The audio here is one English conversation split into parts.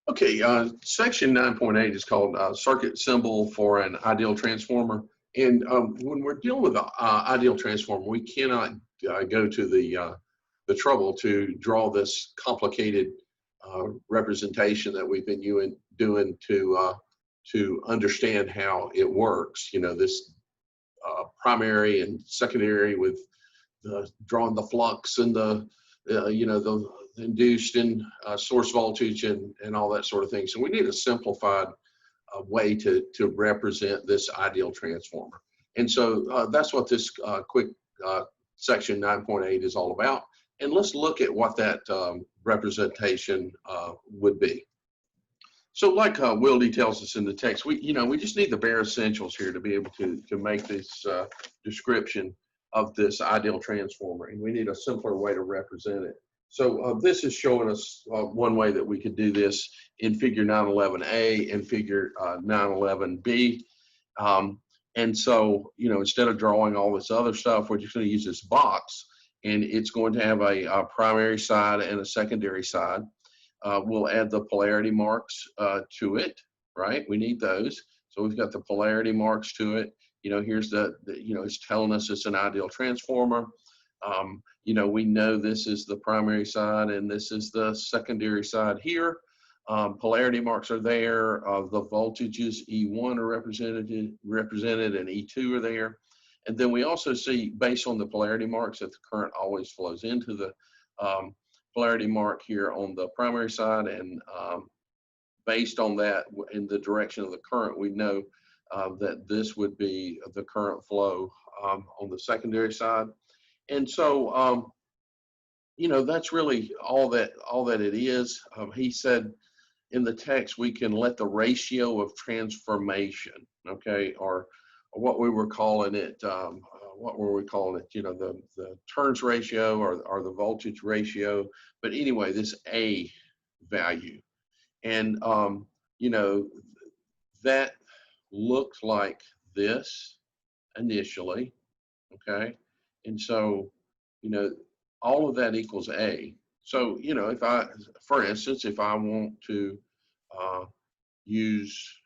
Okay, section 9.8 is called circuit symbol for an ideal transformer. And when we're dealing with an ideal transformer, we cannot go to the trouble to draw this complicated representation that we've been doing to understand how it works. You know, this primary and secondary with drawing the flux and the induced and source voltage and all that sort of thing. So we need a simplified way to represent this ideal transformer. And so that's what this quick section 9.8 is all about. And let's look at what that representation would be. So like Will details us in the text, we just need the bare essentials here to be able to make this description of this ideal transformer, and we need a simpler way to represent it. So this is showing us one way that we could do this in figure 911A and figure 911B. And so, instead of drawing all this other stuff, we're just going to use this box, and it's going to have a primary side and a secondary side. We'll add the polarity marks to it, right? We need those. So we've got the polarity marks to it. Here's it's telling us it's an ideal transformer. We know this is the primary side and this is the secondary side here. Polarity marks are there. The voltages E1 are represented and E2 are there. And then we also see, based on the polarity marks, that the current always flows into the polarity mark here on the primary side, and based on that, in the direction of the current, we know that this would be the current flow on the secondary side. And so, that's really all that it is. He said in the text, we can let the ratio of transformation, okay, or what we were calling it, the turns ratio or the voltage ratio. But anyway, this A value. And, that looked like this initially, okay? And so, all of that equals A. So, for instance, if I want to use,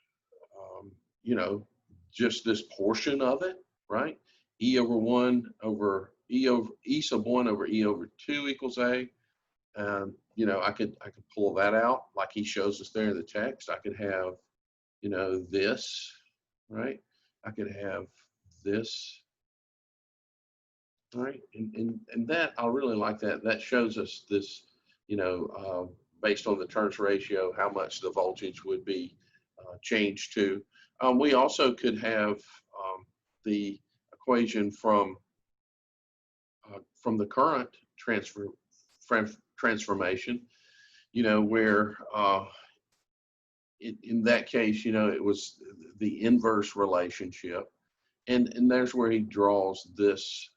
just this portion of it, right? E sub 1 over E over 2 equals A. I could pull that out like he shows us there in the text. I could have, this, right? I could have this, right? And that, I really like that. That shows us this, based on the turns ratio, how much the voltage would be changed to. We also could have the equation from the current transformation, where in that case, it was the inverse relationship. And there's where he draws this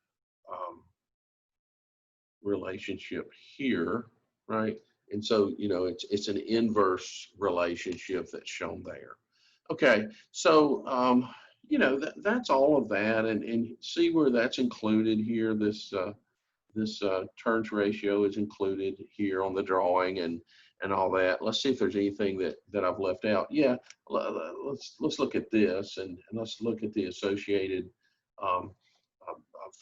relationship here, right? And so, it's an inverse relationship that's shown there. Okay, so, that's all of that, and see where that's included here. This turns ratio is included here on the drawing and all that. Let's see if there's anything that I've left out. Yeah, let's look at this, and let's look at the associated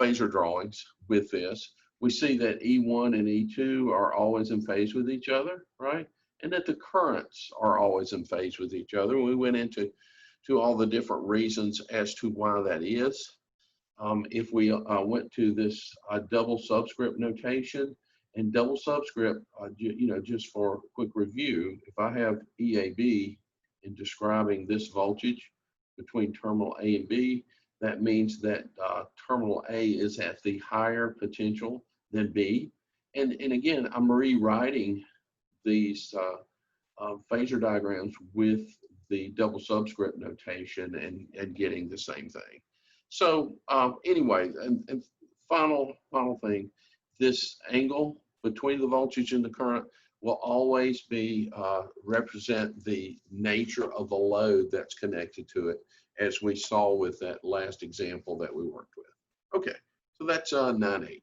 phasor drawings with this. We see that E1 and E2 are always in phase with each other, right? And that the currents are always in phase with each other. We went into all the different reasons as to why that is. If we went to this double subscript notation, and double subscript, just for a quick review, if I have EAB in describing this voltage between terminal A and B, that means that terminal A is at the higher potential than B. And again, I'm rewriting these phasor diagrams with the double subscript notation and getting the same thing. So anyway, and final thing, this angle between the voltage and the current will always be represent the nature of the load that's connected to it, as we saw with that last example that we worked with. Okay, so that's 9.8.